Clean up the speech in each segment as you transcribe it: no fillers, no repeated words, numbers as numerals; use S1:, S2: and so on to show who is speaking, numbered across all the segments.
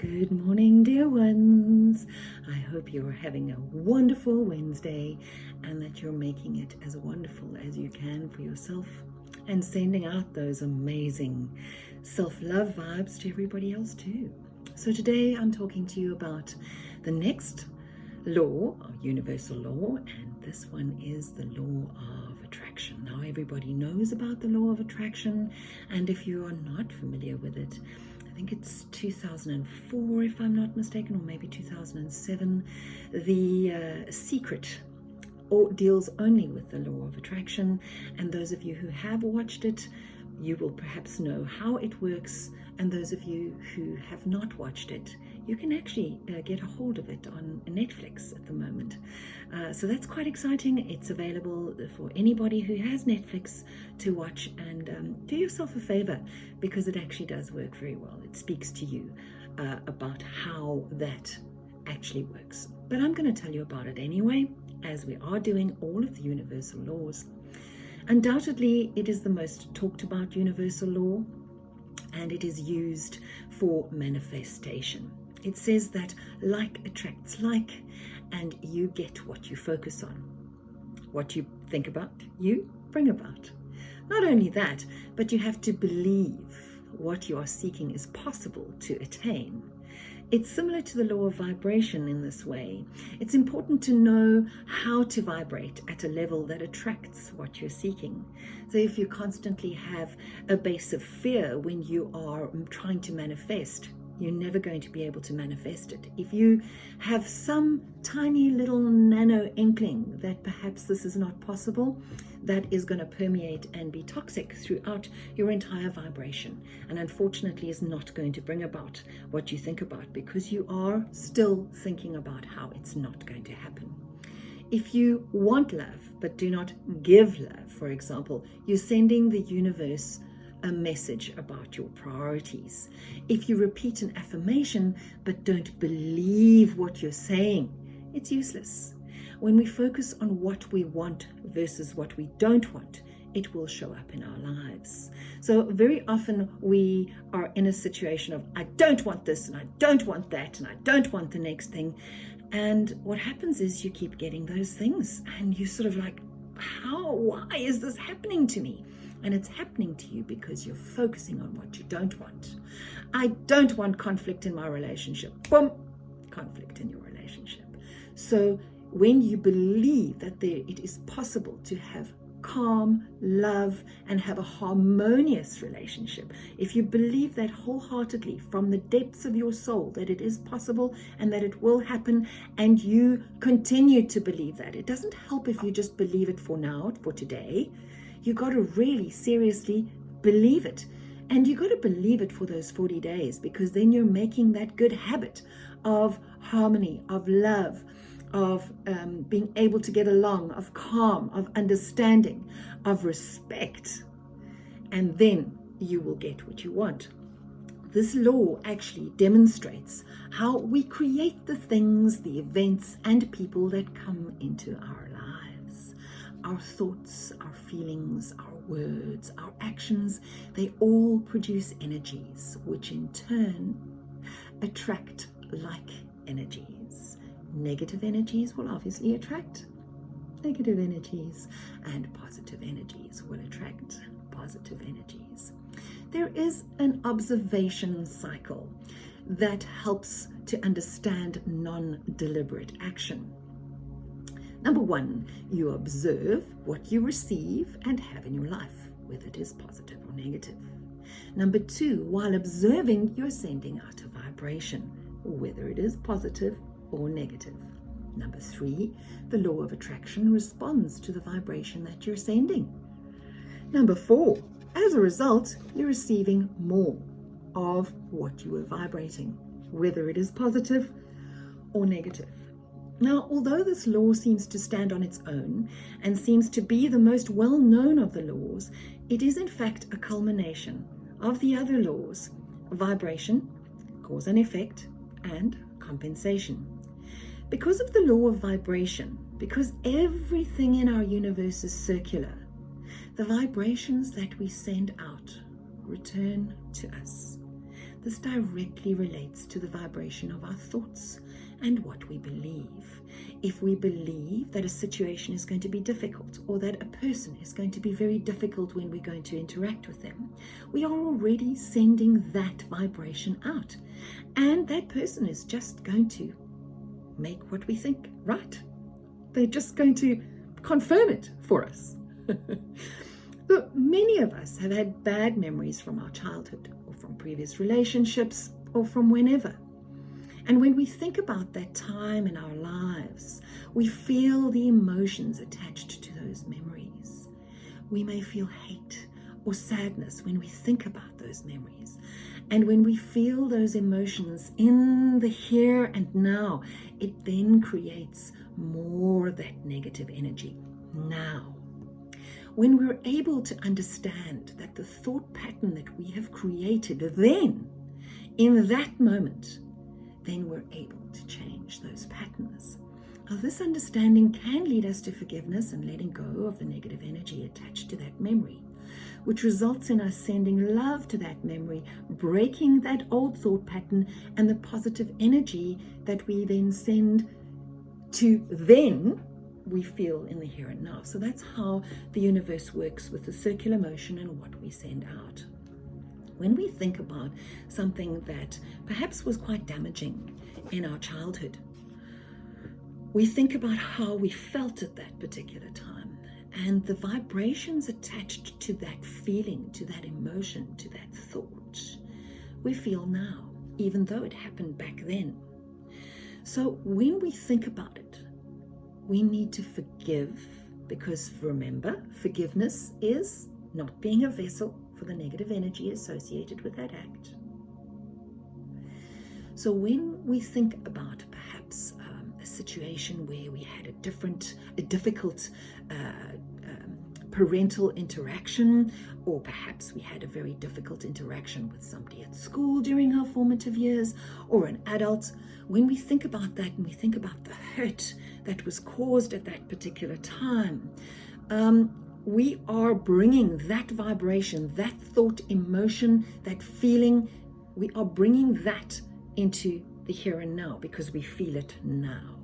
S1: Good morning, dear ones. I hope you're having a wonderful Wednesday and that you're making it as wonderful as you can for yourself and sending out those amazing self-love vibes to everybody else too. So today I'm talking to you about the next law, or universal law, and this one is the law of attraction. Now everybody knows about the law of attraction, and if you are not familiar with it, I think it's 2004 if I'm not mistaken, or maybe 2007, The Secret deals only with the law of attraction, and those of you who have watched it, you will perhaps know how it works, and those of you who have not watched it, you can actually get a hold of it on Netflix at the moment. So that's quite exciting. It's available for anybody who has Netflix to watch, and do yourself a favor because it actually does work very well. It speaks to you about how that actually works. But I'm going to tell you about it anyway, as we are doing all of the universal laws. Undoubtedly, it is the most talked about universal law, and it is used for manifestation. It says that like attracts like, and you get what you focus on. What you think about, you bring about. Not only that, but you have to believe what you are seeking is possible to attain. It's similar to the law of vibration in this way. It's important to know how to vibrate at a level that attracts what you're seeking. So if you constantly have a base of fear when you are trying to manifest, you're never going to be able to manifest it. If you have some tiny little nano inkling that perhaps this is not possible, that is going to permeate and be toxic throughout your entire vibration, and unfortunately is not going to bring about what you think about, because you are still thinking about how it's not going to happen. If you want love but do not give love, for example, you're sending the universe a message about your priorities. If you repeat an affirmation but don't believe what you're saying, it's useless. When we focus on what we want versus what we don't want, it will show up in our lives. So very often we are in a situation of, I don't want this, and I don't want that, and I don't want the next thing. And what happens is you keep getting those things, and you sort of like, why is this happening to me? And it's happening to you because you're focusing on what you don't want. I don't want conflict in my relationship. Boom, conflict in your relationship. So when you believe that it is possible to have calm, love, and have a harmonious relationship, if you believe that wholeheartedly from the depths of your soul that it is possible and that it will happen, and you continue to believe that, it doesn't help if you just believe it for now, for today. You got to really seriously believe it. And you got to believe it for those 40 days, because then you're making that good habit of harmony, of love, of being able to get along, of calm, of understanding, of respect. And then you will get what you want. This law actually demonstrates how we create the things, the events, and people that come into our lives. Our thoughts, our feelings, our words, our actions, they all produce energies, which in turn attract like energies. Negative energies will obviously attract negative energies, and positive energies will attract positive energies. There is an observation cycle that helps to understand non-deliberate action. Number one, you observe what you receive and have in your life, whether it is positive or negative. Number two, while observing, you're sending out a vibration, whether it is positive or negative. Number three, the law of attraction responds to the vibration that you're sending. Number four, as a result, you're receiving more of what you are vibrating, whether it is positive or negative. Now, although this law seems to stand on its own and seems to be the most well-known of the laws, it is in fact a culmination of the other laws: vibration, cause and effect, and compensation. Because of the law of vibration, because everything in our universe is circular, the vibrations that we send out return to us. This directly relates to the vibration of our thoughts and what we believe. If we believe that a situation is going to be difficult, or that a person is going to be very difficult when we're going to interact with them, we are already sending that vibration out. And that person is just going to make what we think right. They're just going to confirm it for us. Look, many of us have had bad memories from our childhood, or from previous relationships, or from whenever. And when we think about that time in our lives, we feel the emotions attached to those memories. We may feel hate or sadness when we think about those memories. And when we feel those emotions in the here and now, it then creates more of that negative energy now. When we're able to understand that the thought pattern that we have created then, in that moment, then we're able to change those patterns. Now, this understanding can lead us to forgiveness and letting go of the negative energy attached to that memory, which results in us sending love to that memory, breaking that old thought pattern and the positive energy that we then send to then we feel in the here and now. So that's how the universe works with the circular motion and what we send out. When we think about something that perhaps was quite damaging in our childhood, we think about how we felt at that particular time and the vibrations attached to that feeling, to that emotion, to that thought we feel now, even though it happened back then. So when we think about it, we need to forgive, because remember, forgiveness is not being a vessel for the negative energy associated with that act. So when we think about perhaps a situation where we had a difficult parental interaction, or perhaps we had a very difficult interaction with somebody at school during our formative years, or an adult, when we think about that and we think about the hurt that was caused at that particular time, we are bringing that vibration, that thought, emotion, that feeling, we are bringing that into the here and now because we feel it now.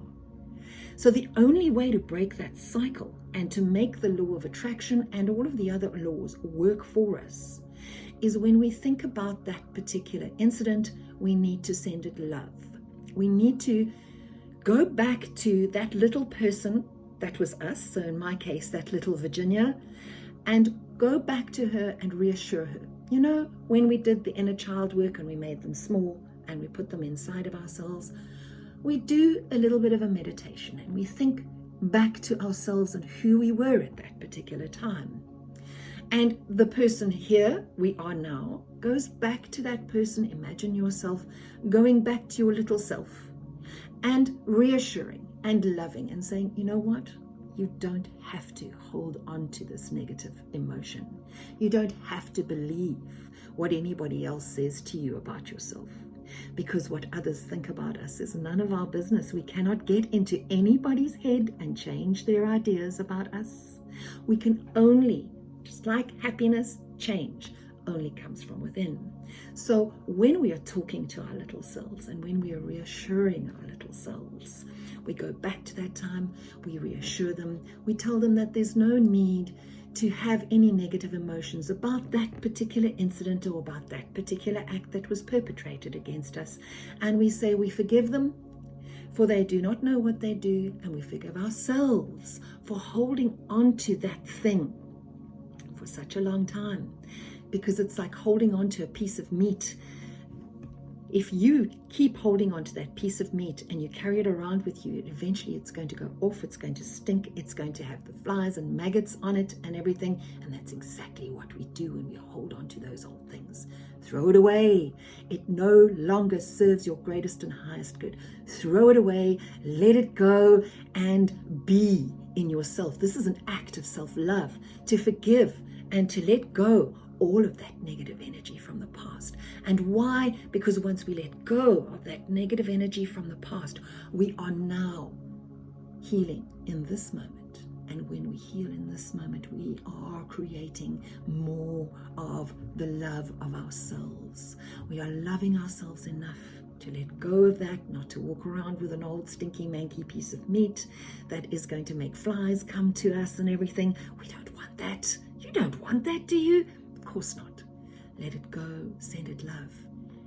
S1: So the only way to break that cycle and to make the law of attraction and all of the other laws work for us is when we think about that particular incident, we need to send it love. We need to go back to that little person that was us, so in my case, that little Virginia, and go back to her and reassure her. You know, when we did the inner child work and we made them small and we put them inside of ourselves, we do a little bit of a meditation and we think back to ourselves and who we were at that particular time. And the person here, we are now, goes back to that person. Imagine yourself going back to your little self and reassuring and loving and saying, you know what? You don't have to hold on to this negative emotion. You don't have to believe what anybody else says to you about yourself, because what others think about us is none of our business. We cannot get into anybody's head and change their ideas about us. We can only, just like happiness, change only comes from within. So when we are talking to our little selves and when we are reassuring our little selves, we go back to that time, we reassure them, we tell them that there's no need to have any negative emotions about that particular incident or about that particular act that was perpetrated against us. And we say we forgive them, for they do not know what they do, and we forgive ourselves for holding on to that thing for such a long time, because it's like holding on to a piece of meat. If you keep holding on to that piece of meat and you carry it around with you, eventually it's going to go off, it's going to stink, it's going to have the flies and maggots on it and everything. And that's exactly what we do when we hold on to those old things. Throw it away. It no longer serves your greatest and highest good. Throw it away, let it go, and be in yourself. This is an act of self-love, to forgive and to let go all of that negative energy from the past. And why? Because once we let go of that negative energy from the past, we are now healing in this moment And when we heal in this moment, we are creating more of the love of ourselves. We are loving ourselves enough to let go of that, not to walk around with an old stinky manky piece of meat that is going to make flies come to us and everything. We don't want that. You don't want that, do you? Of course not. Let it go, send it love.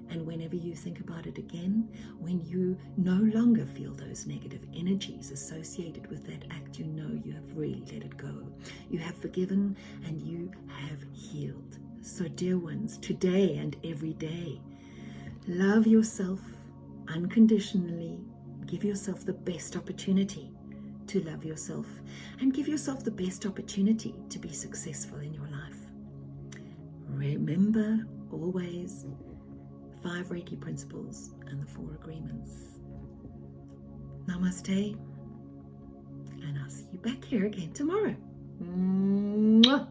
S1: And whenever you think about it again, when you no longer feel those negative energies associated with that act, you know you have really let it go. You have forgiven and you have healed. So dear ones, today and every day, love yourself unconditionally. Give yourself the best opportunity to love yourself and give yourself the best opportunity to be successful in your life. Remember always 5 Reiki principles and the 4 agreements. Namaste, and I'll see you back here again tomorrow. Mwah.